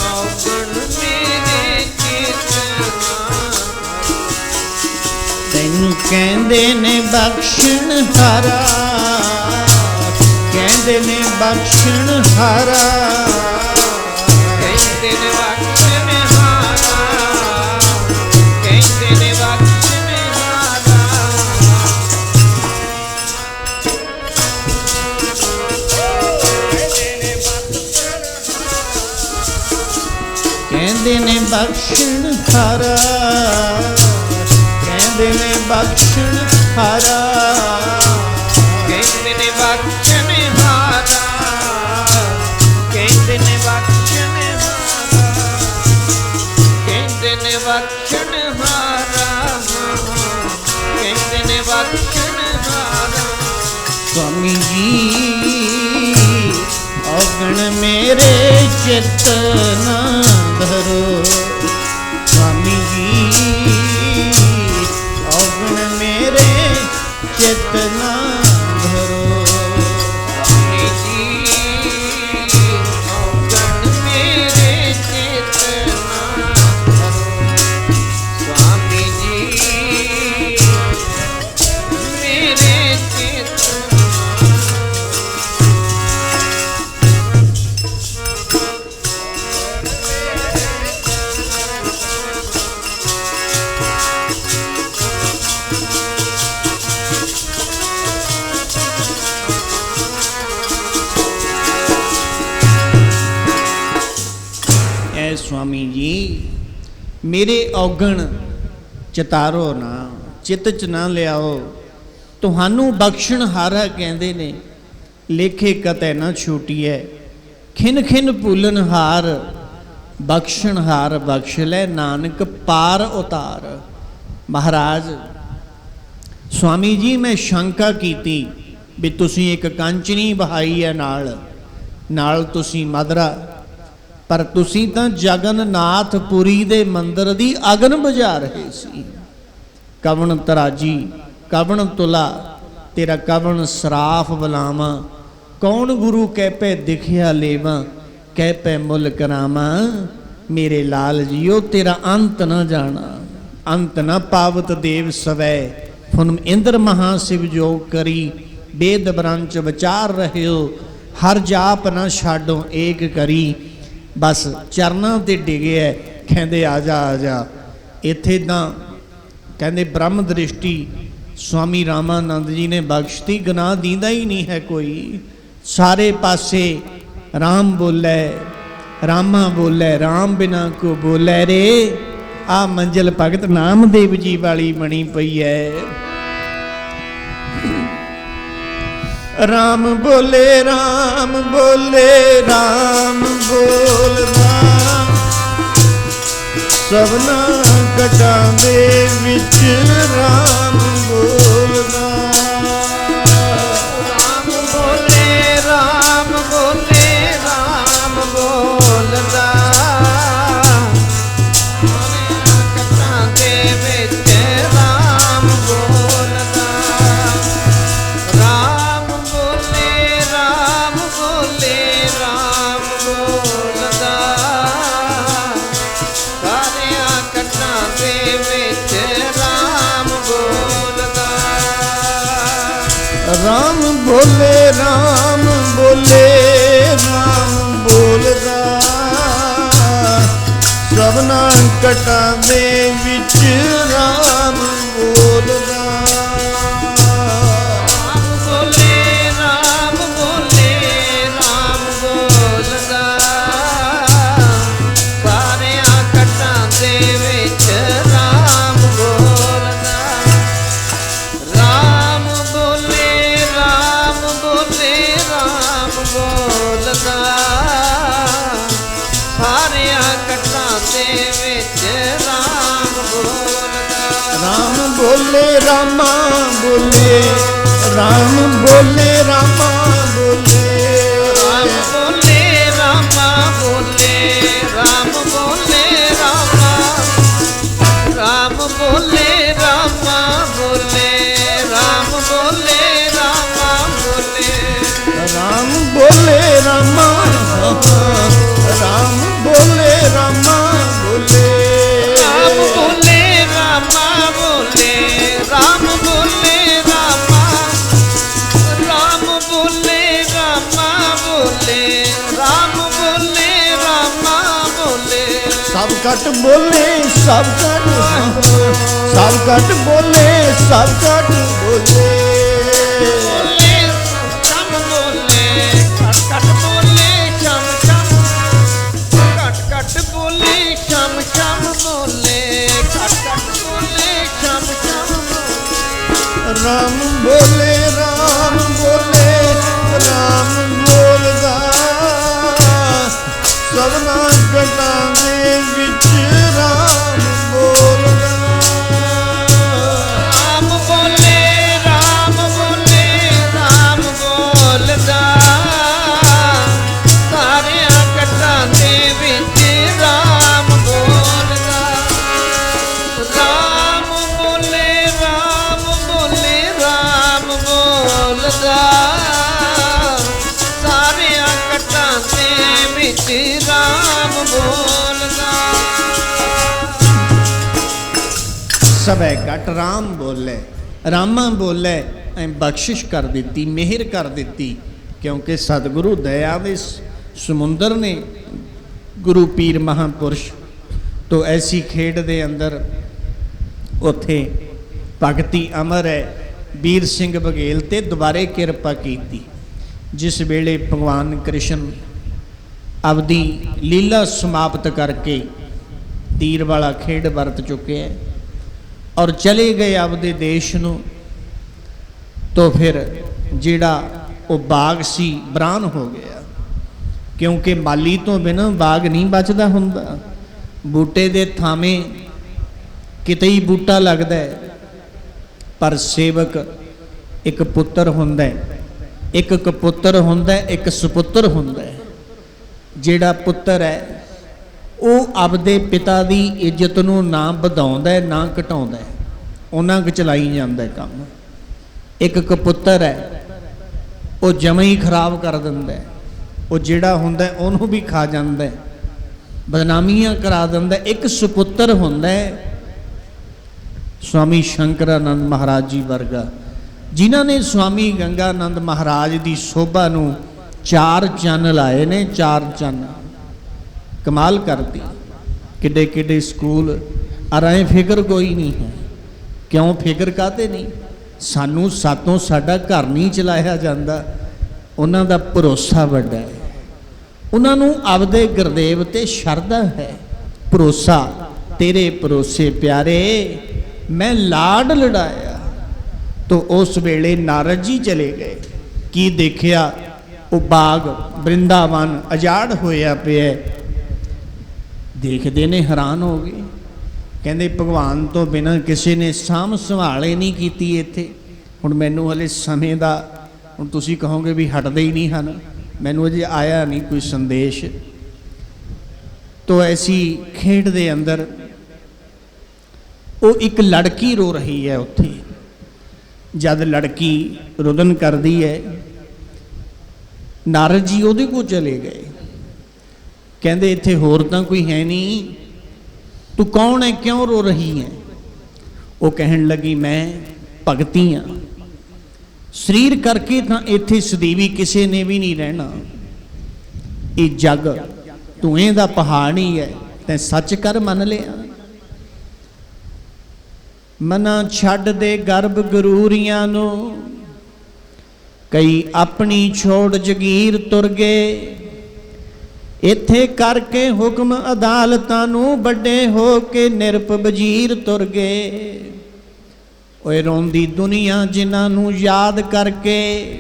औगण मेरे चित ना तैनू कहंदे ने बख्शण हारा, कहंदे ने बख्शण हारा। कहते ने बख्शण हारा, कहते ने बख्शण हारा। कहंदे ने बख्शण हारा, कहंदे ने बख्शण हारा। कहते ने बख्शण हारा, कहते ने बख्शण हारा। कहते ने बख्शण हारा, कहते ने बख्शण हारा। स्वामी जी औगण मेरे चित ना धरो। स्वामी जी औगण मेरे चित ना धरो। स्वामी जी औगण मेरे चित ना धरो। स्वामी जी मेरे चित ना ऐ स्वामी जी मेरे औगण ਚਤਾਰੋ ਨਾ, ਚਿੱਤ ਚ ਨਾ ਲਿਆਓ। ਤੁਹਾਨੂੰ ਬਖਸ਼ਣ ਹਾਰਾ ਕਹਿੰਦੇ ਨੇ, ਲੇਖੇ ਕਤੈ ਨਾ ਛੂਟੀਐ। ਖਿਨ ਖਿਨ ਭੂਲਨ ਹਾਰ, ਬਖਸ਼ਣ ਹਾਰ ਬਖਸ਼ ਲੈ ਨਾਨਕ ਪਾਰ ਉਤਾਰ। ਮਹਾਰਾਜ स्वामी जी मैं शंका कीती भी तुसीं एक कंचनी बहाई है नाल तुसीं मदरा, पर तुसीं तां जगन्नाथपुरी दे मंदिर दी अगन बुझा रहे सी। कवन तराजी कवन तुला तेरा कवन सराफ बुलावा। कौन गुरु कह पे दिखिया लेवा, कह पे मुल करावा। मेरे लाल जियो तेरा अंत न जाना, अंत न पावत देव सवै। फुन इंद्र महाशिव योग करी, वेद ब्रंच विचार रहे हो। हर जाप न छाडो एक करी। बस चरना ते डिगे कहते आ जा इत्थे तां कहते ब्रह्म दृष्टि स्वामी रामानंद जी ने बख्शती, गुनाह दींदा ही नहीं है कोई। सारे पासे राम बोले रामा बोले, राम बिना को बोले रे। आ मंजिल भगत नामदेव जी वाली बनी पई है। राम बोले राम बोले राम बोलना, सबना कटा दे विच राम बोलना। राम बोले राम बोले राम बोलदा, कटा दे विच राम बोलदा। राम बोले राम बोले राम बोलदा, सारियां कटा दे विच राम बोलदा। राम बोले राम बोले राम बोलदा, सबना कटा दे विच राम बोलदा। राम बोले राम बोले राम बोलदा, सारियां कटां दे विच राम बोले रामा बोले, राम बोले रामा बोले, राम बोले रामा बोले, राम बोले रामा, राम बोले रामा बोले, राम बोले रामा बोले, राम बोले रामा, राम बोले रामा बोले, राम बोले रामा बोले, राम बोले रामा, राम बोले रामा बोले, राम बोले रामा बोले, सब कट बोले सब कट, सब कट बोले सब कट बोले, बोले चम बोले, कट कट बोले चम चम, कट कट बोले चम चम बोले, कट कट बोले चम चम बोले, राम बोले राम बोले, राम बोलदा सबना कटां दे विच राम बोलदा, राम बोले राम बोले, राम बोलदा सारियां कटां दे विच राम बोलदा, राम बोले राम बोले, राम बोलदा सारियां कटां दे विच राम बोलदा, सबे कट राम बोले, रामा बोले ਐ ਬਖਸ਼ਿਸ਼ ਕਰ ਦਿੱਤੀ, ਮਿਹਰ ਕਰ ਦਿੱਤੀ, ਕਿਉਂਕਿ ਸਤਿਗੁਰੂ ਦਇਆ ਦੇ ਸਮੁੰਦਰ ਨੇ। ਗੁਰੂ ਪੀਰ ਮਹਾਂਪੁਰਸ਼ ਤੋਂ ਐਸੀ ਖੇਡ ਦੇ ਅੰਦਰ ਉੱਥੇ ਭਗਤੀ ਅਮਰ ਹੈ। ਵੀਰ ਸਿੰਘ ਬਘੇਲ ਤੇ ਦੁਬਾਰੇ ਕਿਰਪਾ ਕੀਤੀ, ਜਿਸ ਵੇਲੇ ਭਗਵਾਨ ਕ੍ਰਿਸ਼ਨ ਆਪਦੀ ਲੀਲਾ ਸਮਾਪਤ ਕਰਕੇ ਤੀਰ ਵਾਲਾ ਖੇਡ ਵਰਤ ਚੁੱਕੇ ਹੈ ਔਰ ਚਲੇ ਗਏ ਆਪਦੇ ਦੇਸ਼ ਨੂੰ। तो फिर ਜਿਹੜਾ ਉਹ ਬਾਗ ਸੀ ਬਰਾਨ ਹੋ ਗਿਆ, ਕਿਉਂਕਿ ਮਾਲੀ ਤੋਂ ਬਿਨਾਂ ਬਾਗ ਨਹੀਂ ਬਚਦਾ ਹੁੰਦਾ। ਬੂਟੇ ਦੇ ਥਾਵੇਂ ਕਿਤੇ ਹੀ ਬੂਟਾ ਲੱਗਦਾ ਹੈ, ਪਰ ਸੇਵਕ ਇੱਕ ਪੁੱਤਰ ਹੁੰਦਾ ਹੈ, ਇੱਕ ਕਪੁੱਤਰ ਹੁੰਦਾ ਹੈ, ਇੱਕ ਸੁਪੁੱਤਰ ਹੁੰਦਾ ਹੈ। ਜਿਹੜਾ ਪੁੱਤਰ ਹੈ ਉਹ ਆਪਦੇ ਪਿਤਾ ਦੀ ਇੱਜ਼ਤ ਨੂੰ ਨਾ ਵਧਾਉਂਦਾ ਹੈ ਨਾ ਘਟਾਉਂਦਾ ਹੈ, ਉਹਨਾਂ ਕੁ ਚਲਾਈ ਜਾਂਦਾ ਹੈ ਕੰਮ। ਇੱਕ ਕਪੁੱਤਰ ਹੈ ਉਹ ਜਮਾਂ ਹੀ ਖਰਾਬ ਕਰ ਦਿੰਦਾ ਹੈ, ਉਹ ਜਿਹੜਾ ਹੁੰਦਾ ਉਹਨੂੰ ਵੀ ਖਾ ਜਾਂਦਾ ਹੈ, ਬਦਨਾਮੀਆਂ ਕਰਾ ਦਿੰਦਾ। ਇੱਕ ਸੁਪੁੱਤਰ ਹੁੰਦਾ ਹੈ ਸਵਾਮੀ ਸ਼ੰਕਰਾਨੰਦ ਮਹਾਰਾਜ ਜੀ ਵਰਗਾ, ਜਿਨ੍ਹਾਂ ਨੇ ਸਵਾਮੀ ਗੰਗਾਨੰਦ ਮਹਾਰਾਜ ਦੀ ਸੋਭਾ ਨੂੰ 4 ਚੰਨ ਲਾਏ ਨੇ, 4 ਚੰਨ। ਕਮਾਲ ਕਰਦੀ, ਕਿੱਡੇ ਕਿੱਡੇ ਸਕੂਲ। ਅਰ ਐਂ ਫਿਕਰ ਕੋਈ ਨਹੀਂ ਹੈ। ਕਿਉਂ ਫਿਕਰ ਕਾਹਤੇ ਨਹੀਂ? ਸਾਨੂੰ ਸਾਤੋਂ ਸਾਡਾ ਘਰ ਨਹੀਂ ਚਲਾਇਆ ਜਾਂਦਾ। ਉਹਨਾਂ ਦਾ ਭਰੋਸਾ ਵੱਡਾ ਹੈ, ਉਹਨਾਂ ਨੂੰ ਆਪਦੇ ਗੁਰਦੇਵ ਤੇ ਸ਼ਰਧਾ ਹੈ। ਭਰੋਸਾ ਤੇਰੇ ਭਰੋਸੇ ਪਿਆਰੇ ਮੈਂ ਲਾਡ ਲੜਾਇਆ। ਤੋ ਉਸ ਵੇਲੇ ਨਾਰਦ ਜੀ ਚਲੇ ਗਏ। ਕੀ ਦੇਖਿਆ? ਉਹ ਬਾਗ ਬ੍ਰਿੰਦਾਵਨ ਉਜਾੜ ਹੋਇਆ ਪਿਆ। ਦੇਖਦੇ ਨੇ ਹੈਰਾਨ ਹੋ ਗਏ, ਕਹਿੰਦੇ ਭਗਵਾਨ ਤੋਂ ਬਿਨਾਂ ਕਿਸੇ ਨੇ ਸਾਂਭ ਸੰਭਾਲੇ ਨਹੀਂ ਕੀਤੀ ਇੱਥੇ। ਹੁਣ ਮੈਨੂੰ ਹਲੇ ਸਮੇਂ ਦਾ, ਹੁਣ ਤੁਸੀਂ ਕਹੋਗੇ ਵੀ ਹਟਦੇ ਹੀ ਨਹੀਂ ਹਨ, ਮੈਨੂੰ ਅਜੇ ਆਇਆ ਨਹੀਂ ਕੋਈ ਸੰਦੇਸ਼। ਤੋ ਐਸੀ ਖੇਡ ਦੇ ਅੰਦਰ ਉਹ ਇੱਕ ਲੜਕੀ ਰੋ ਰਹੀ ਹੈ ਉੱਥੇ। ਜਦ ਲੜਕੀ ਰੁਦਨ ਕਰਦੀ ਹੈ, ਨਾਰਦ ਜੀ ਉਹਦੇ ਕੋਲ ਚਲੇ ਗਏ। ਕਹਿੰਦੇ ਇੱਥੇ ਹੋਰ ਤਾਂ ਕੋਈ ਹੈ ਨਹੀਂ, ਤੂੰ ਕੌਣ ਹੈ, ਕਿਉਂ ਰੋ ਰਹੀ ਹੈ? ਉਹ ਕਹਿਣ ਲੱਗੀ ਮੈਂ ਭਗਤੀ ਹਾਂ, ਸਰੀਰ ਕਰਕੇ ਤਾਂ ਇੱਥੇ ਸਦੀਵੀ ਕਿਸੇ ਨੇ ਵੀ ਨਹੀਂ ਰਹਿਣਾ। ਇਹ ਜੱਗ ਧੂਏ ਦਾ ਪਹਾੜ ਹੀ ਹੈ, ਤੈਂ ਸੱਚ ਕਰ ਮੰਨ ਲਿਆ। ਮਨਾ ਛੱਡ ਦੇ ਗਰਭ ਗਰੂਰੀਆਂ ਨੂੰ, ਕਈ ਆਪਣੀ ਛੋੜ ਜਗੀਰ ਤੁਰ ਗਏ। ਇੱਥੇ ਕਰਕੇ ਹੁਕਮ ਅਦਾਲਤਾਂ ਨੂੰ, ਵੱਡੇ ਹੋ ਕੇ ਨਿਰਪ ਵਜ਼ੀਰ ਤੁਰ ਗਏ। ਓਏ ਰੋਂਦੀ ਦੁਨੀਆ ਜਿਨ੍ਹਾਂ ਨੂੰ ਯਾਦ ਕਰਕੇ,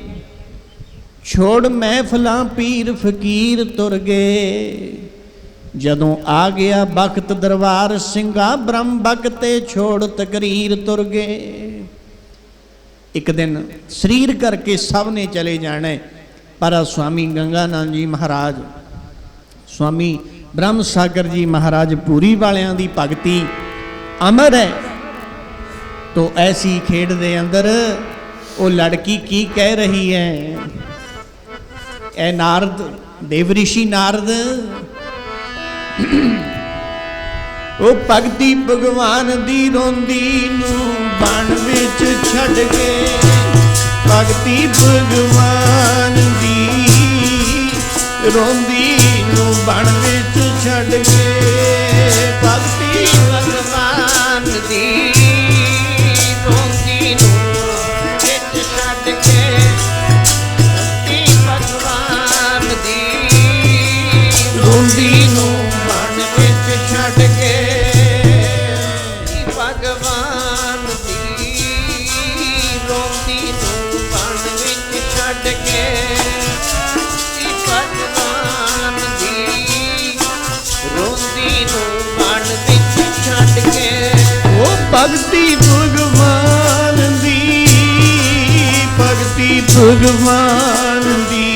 ਛੋੜ ਮਹਿਫਲਾਂ ਪੀਰ ਫਕੀਰ ਤੁਰ ਗਏ। जदों आ गया बख्त दरबार सिंघा ब्रह्म बख्ते छोड़ तकरीर तुर गए। एक दिन शरीर करके सब ने चले जाना है, पर स्वामी गंगानंद जी महाराज, स्वामी ब्रह्म सागर जी महाराज पूरी वालियां दी भगती अमर है। तो ऐसी खेड दे अंदर वो लड़की की कह रही है, ए नारद, देव ऋषि नारद, ओ भगती भगवान दी रोंदी नू बन विच छड़ के, भगती भगवान दी रोंदी नू बन विच छड़ के, भगती भगवान दी रोंदी नू विच छड़ के, भगती भगवान दी रोंदी नू बन विच छड़ के, भगवान दी रोंदी नू बन विच छड़ के, भगवान दी रोंदी नू बन विच छड़ के, ओ भगती भगवान दी, भगती भगवान दी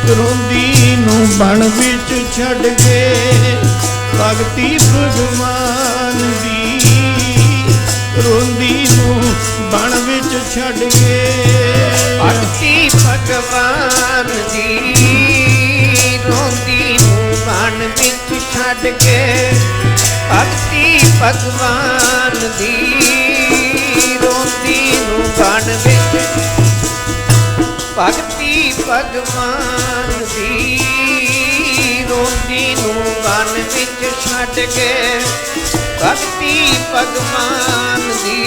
रोंदी नू बन विच छड़ के, भगती भगवान दी रोंदी नू बन विच छड़ के, भगती भगवान दी रोंदी नू बन विच छड़ के, भगती भगवान दी रोंदी नू बन विच, भगती भगवान दी रोंदी नू बन विच छड़ के, भगती भगवान दी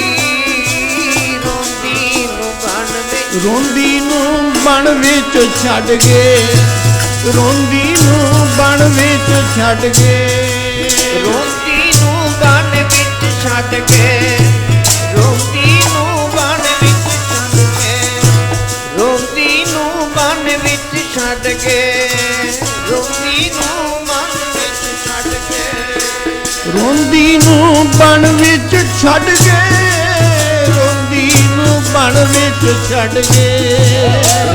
रोंदी नू बन विच, रोंदी नू बन विच छड़ के, रोंदी नू बन विच छड़ के, रोंदी नू बन विच छड़ के, रोंदी नू बन विच छड़ के, रोंदी नू बन विच छड़ के, रोंदी नू बन विच छड़ के, रोंदी नू बन विच छड़ के, रोंदी नू बन विच छड़ के,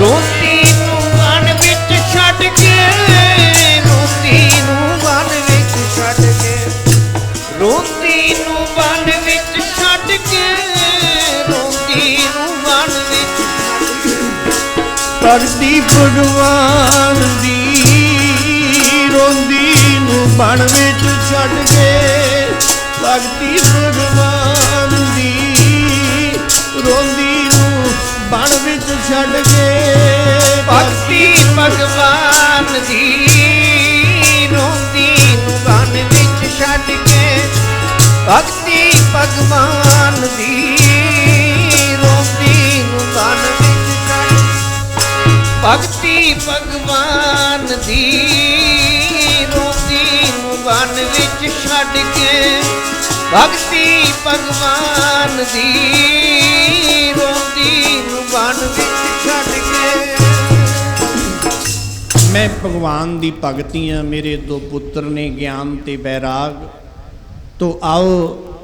रोंदी नू बन विच छड़ के, रोंदी नू बन विच छड़ के, रोंदी नू बन विच छड़ के, रोंदी नू बन विच छड़ के, भगती भगवान दी रोंदी नू बन विच छड़ के, भगती भगवान दी रोंदी नू बन विच छड़ के, भगती भगवान दी रोंदी नू बन विच छड़ के, भगती भगवान दी रोंदी नू बन विच छड़ के, भगती भगवान दी रोंदी नू बन विच छड़ के, भगती भगवान दी रोंदी नू बन विच छड़ के। मैं भगवान दी भगती हाँ, मेरे दो पुत्र ने ज्ञान ते बैराग। तो आओ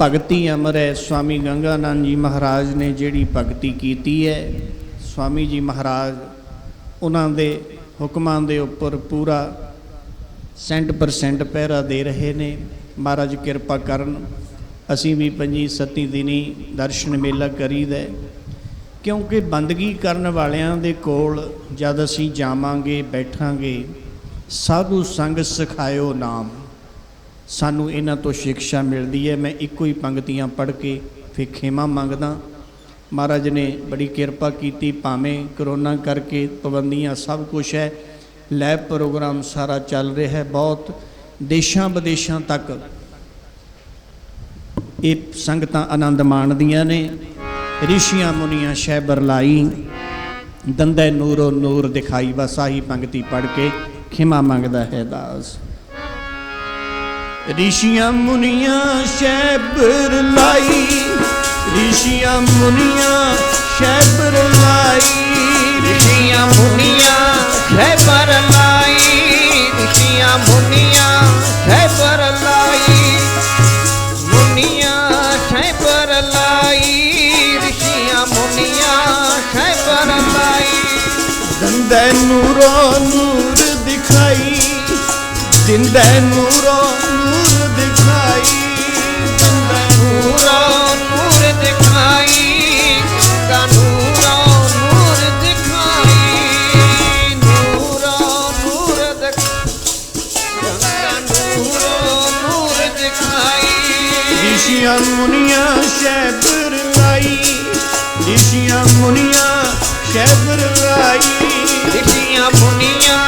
भगती अमर है। स्वामी गंगानंद जी महाराज ने जिहड़ी भगती कीती है, स्वामी जी महाराज उन्हां दे हुक्मां दे उपर पूरा 100% पहरा दे रहे ने। महाराज किरपा करन, असीं भी 5-7 दिनी दर्शन मेला करीदा, क्योंकि बंदगी करन वालियां दे कोल जद असीं जावांगे बैठांगे, साधु संग सिखायो नाम, सानू इन्हां तो शिक्षा मिलती है। मैं इक्को ही पंक्तियां पढ़ के फिर खेमा मंगदा। महाराज ने बड़ी किरपा की, भावें करोना करके पाबंदियां सब कुछ है, लैब प्रोग्राम सारा चल रहा है, बहुत देशां विदेशां तक ये संगतां आनंद माणदियां ने। ऋषियां मुनियां शैबर लाई, दंदै नूरो नूर दिखाई। बस आही पंक्ति पढ़ के खिमा मंगदा है दास। ऋषियां मुनियां शैबर लाई, ऋषियां मुनियां शैबर लाई, ऋषियां मुनियां शैबर लाई, ऋषियां ਮੁਨੀਆਂ ਸਹਿਬਰ ਲਾਈ, ਮੁਨੀਆਂ ਸਹਿਬਰ ਲਾਈ, ਰਿਸ਼ੀਆਂ ਮੁਨੀਆਂ ਸਹਿਬਰ ਲਾਈ। ਦਿੰਦੇ ਨੂਰੋਂ ਨੂਰ ਦਿਖਾਈ, ਦਿੰਦੇ ਨੂਰੋਂ ਨੂਰ ਦਿਖਾਈ, ਦਿੰਦੇ ਨੂਰੋਂ ਨੂਰ ਦਿਖਾਈ, ਗੰਗਾ ਨੂਰੋਂ ਨੂਰ ਦਿਖਾਈ, ਨੂਰੋਂ ਨੂਰ ਗੰਗਾ ਨੂਰੋਂ ਨੂਰ ਦਿਖਾਈ। ਰਿਸ਼ੀਆਂ ਮੁਨੀਆਂ ਸ਼ਹਿਬਰ ਲਾਈ, ਰਿਸ਼ੀਆਂ ਮੁਨੀਆਂ ਸ਼ਹਿਬਰ ਲਾਈ, ਰਿਸ਼ੀਆਂ ਮੁਨੀਆਂ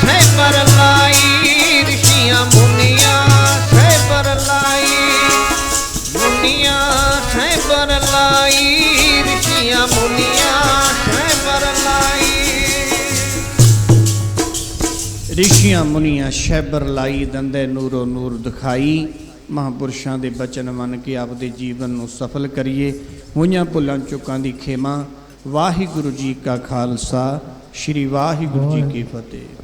ਸਹਿਬਰ ਲਾਈ, ਰਿਸ਼ੀਆਂ ਮੁਨੀਆਂ ਸਹਿਬਰ ਲਾਈ, ਮੁਨੀਆਂ ਸਹਿਬਰ ਲਾਈ, ਰਿਸ਼ੀਆਂ ਮੁਨੀਆਂ ਸਹਿਬਰ ਲਾਈ। ਰਿਸ਼ੀਆਂ ਮੁਨੀਆਂ ਸ਼ਹਿਬਰ ਲਾਈ, ਦੰਦੇ ਨੂਰੋਂ ਨੂਰ ਦਿਖਾਈ। ਮਹਾਂਪੁਰਸ਼ਾਂ ਦੇ ਬਚਨ ਮੰਨ ਕੇ ਆਪਦੇ ਜੀਵਨ ਨੂੰ ਸਫਲ ਕਰੀਏ। ਹੋਈਆਂ ਭੁੱਲਾਂ ਚੁੱਕਾਂ ਦੀ ਖੇਮਾ। ਵਾਹਿਗੁਰੂ ਜੀ ਕਾ ਖਾਲਸਾ, ਸ਼੍ਰੀ ਵਾਹਿਗੁਰੂ ਜੀ ਕੀ ਫਤਿਹ।